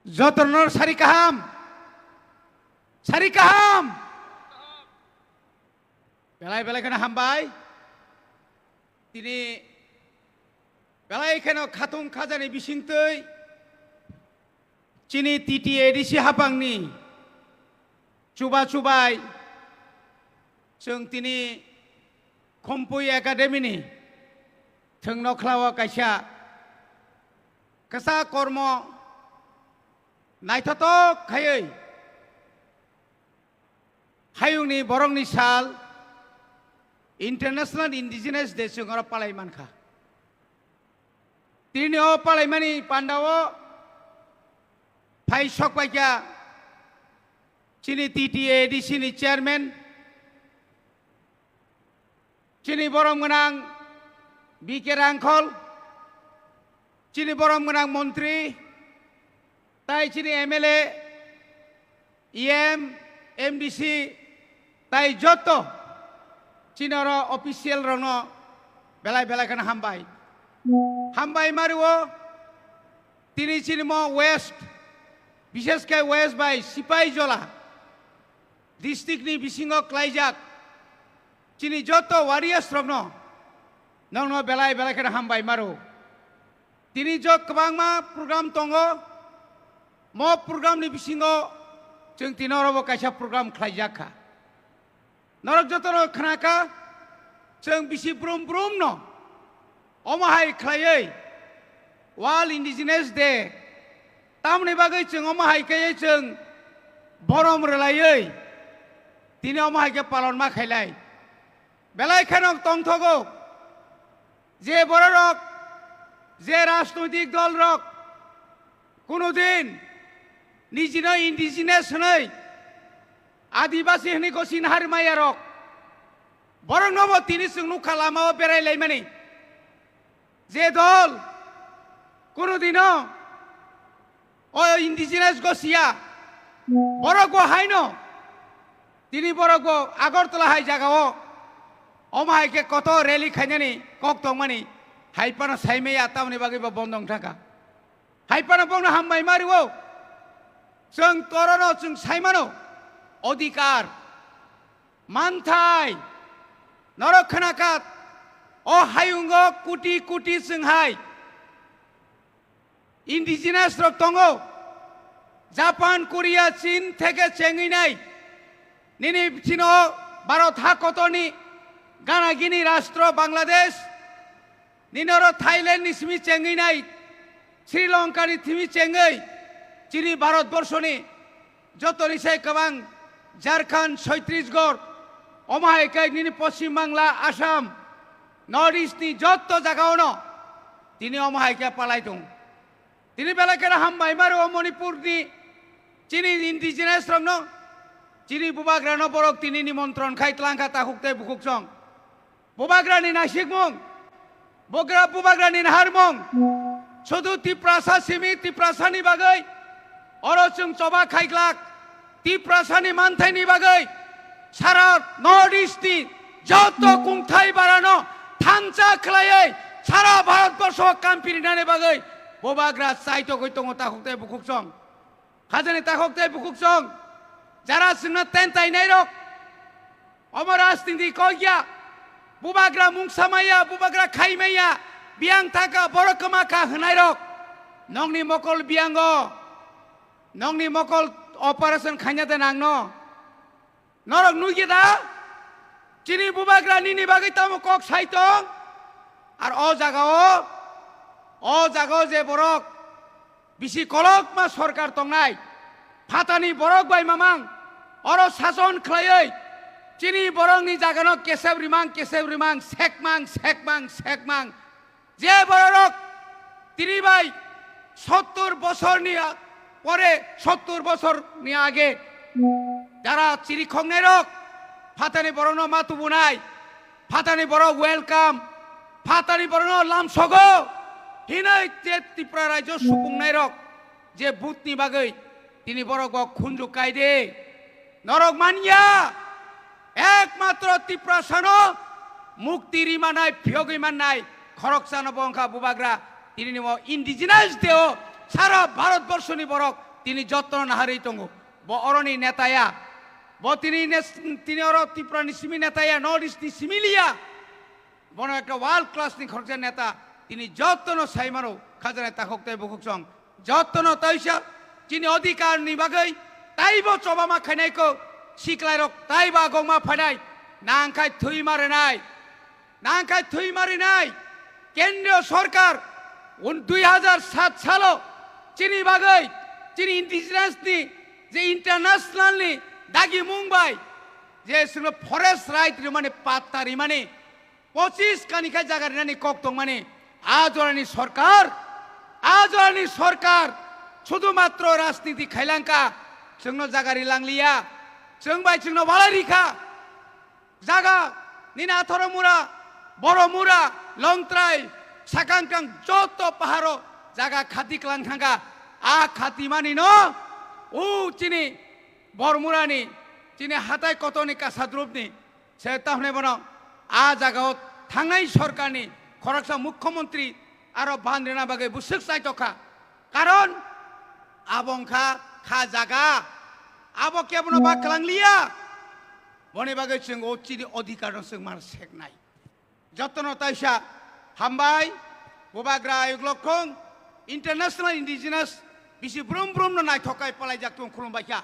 Jotornor sarikaham, sarikaham. Belai kena hambai. Tini belai kena khatung khajani bisingtui. Cini titi edisi hapangni. Cuba-cubai. Sung tini kompui akademi ni. Thung noklawa kaisya. Kasa kormo. Naitatok kayai. Hayung ni borong ni sal. International Indigenous Day sungara palai mankha. Tini o palai mani pandawo. Pai sok baca. Cini TTA di sini chairman. Cini borong menang. Bikir angkol. Cini borong menang menteri. Tai cini MLA. EM. MDC. Tai joto. Cini orang official rono. Belai kena hambai. Hambai maruo. Tini cini mo west. Bises kai west by Sipai Jola. District ni bisingo Klaijak. Cini joto warriors rono. Nong no belai kena hambai maru. Tini jok kebang ma program tongo. Mo program ni bisingo. Jeng tinorobo kaisa program Klaijaka. Norok joto no kenaka. Jeng bisi brum no. Omahai Klayai. Wal Indigenous Day. Tamni bagai jeng omahai kaya jeng. Borom relayai. Tini omahai ke palon ma khailai. Belai khanok tong thogo. Je borok. Je rashnoitik dol rok. Kuno din. Nijino indigenous hanai. Adibasi hani ko sinhar maya rok. Borok nobo tini sung nukha lama berai lai mani. Je dol. Kuno dino. O indigenous go siya. Borok go haino. Tini borok go Agartala hai jaga o. Omahai ke koto rally khanyani kok tong mani. Haipana saime atamni bagi ba bondong thaka. Haipana bongna hammai mariwo. Jeng torono jeng saimano. Odikar. Mantai. Norok khanakat. O hayungo kuti senghai. Indigenous rok tongo. Japan, Korea, Chin theke chengi nai. Nini chino Bharat hakotoni. Gana gini rastro Bangladesh. Ninoro Thailand ni simi chengi nai. Sri Lanka ni thimi chengi. Chini Bharat borsoni. Joto ni say kabang. Jharkhand, Chhattisgarh. Omahai kai nini Paschim Bangla, Assam. North East ni joto jaga ono. Tini omahai kai palai tung. Tini bela kena hambai maru o Manipur ni cini indigenous rong no cini bubagra no borok tini nimantron khai tlangka ta hukte bukuk song bubagra ni Nashik mong bubagra ni Nahar mong sudu tiprasa simi tiprasa ni bagai oro chung coba khai klak tiprasa ni manthai ni bagai sara North East ni joto kungthai barano thancha khlaiai sara Bharatborsho kampiri nane bagai Bubagra saito koi tongo takokte bukuk song. Khajani takokte bukuk song. Jara singna tentai nai rok. Omoras tindi koya. Bubagra mungsamaya, bubagra khaimaya. Biang taka borokama ka hnai rok. Nongni mokol biango. Nongni mokol operation khanyate nangno. Norok nugida. Chini bubagra nini bagai tamo kok saitong. Ar o jaga o. O jago je borok bisi kolok ma sorkar tongnai phatani borok bai mamang oro sason khlaiai chini borok ni jagano kesab rimang sekmang je borok tini bai 70 বছর ni pore 70 বছর ni age jara chiri khongnai rok phatani borono matu bunai phatani borok welcome phatani borono lamsogo Hinai Tripura Rajo supung nairok je butni bagai tini borok khunju kaide norok manya ekmatro Tripura sano mukti rimanai phyogi manai খরকসানো বংখা বুবাগ্রা তিনি নিম indigenous দেও সারা ভারতবর্ষ নি বরক তিনি যত্ন নাহারি তঙ্গো ব অরনি নেতায়া ব তিনি or ত্রিপুরানি Simi নেতায়া north ইস্টনি similia বন একটা ওয়ার্ল্ড ক্লাসনি খরচা নেতা তিনি যত্ন সাইমারো খাজানা তাকক তাই বুকুকসং যত্ন তাইসা তিনি অধিকার নি বাগৈ তাইবো চবামা খাইনাইকো সিকলাইরক তাইবা গংমা ফাইনাই নাংখাই থুই মারে নাই নাংখাই থুই মারি নাই কেন্দ্রীয় সরকার 2007 সালো চিনি বাগৈ চিনি ইন্ডিজিনাসনি যে ইন্টারন্যাশনালনি দাগি মুম্বাই যে ফরেস্ট রাইট মানে পাত্তারি মানে 25 কানিকা জায়গা রিনানি কক্তং মানে আজরানি সরকার শুধুমাত্র রাজনীতি খাইলাঙ্কা जोंनो जागा रिलांगलिया जों बाय जोंनो बालारिखा जागा निना थरमुरा बरमुरा लंगत्राय साकांकां जत पाहारो जागा खाति क्लांखांगा आ खाति मानि न उ चिनि बरमुरानि चिनि हाताय कतनि कासाद्रुपनि से ताहने बनो आ जागाव थांनाय सरकारनि खरकसा मुख्यमंत्री आरो बानरेना बागै बुसुक साइतखा कारण आबंखा खा जागा आबो केबनो बा खालांलिया बने बागै जों अचिनि अधिकार जों मार सेकनाय जतन ताइसा हामबाय बबाग्रा युगलखं इंटरनेशनल इंडिजिनास बिसि ब्रुम ब्रुम नायथकाय पलाय जाक्तुं खुलुमबायखा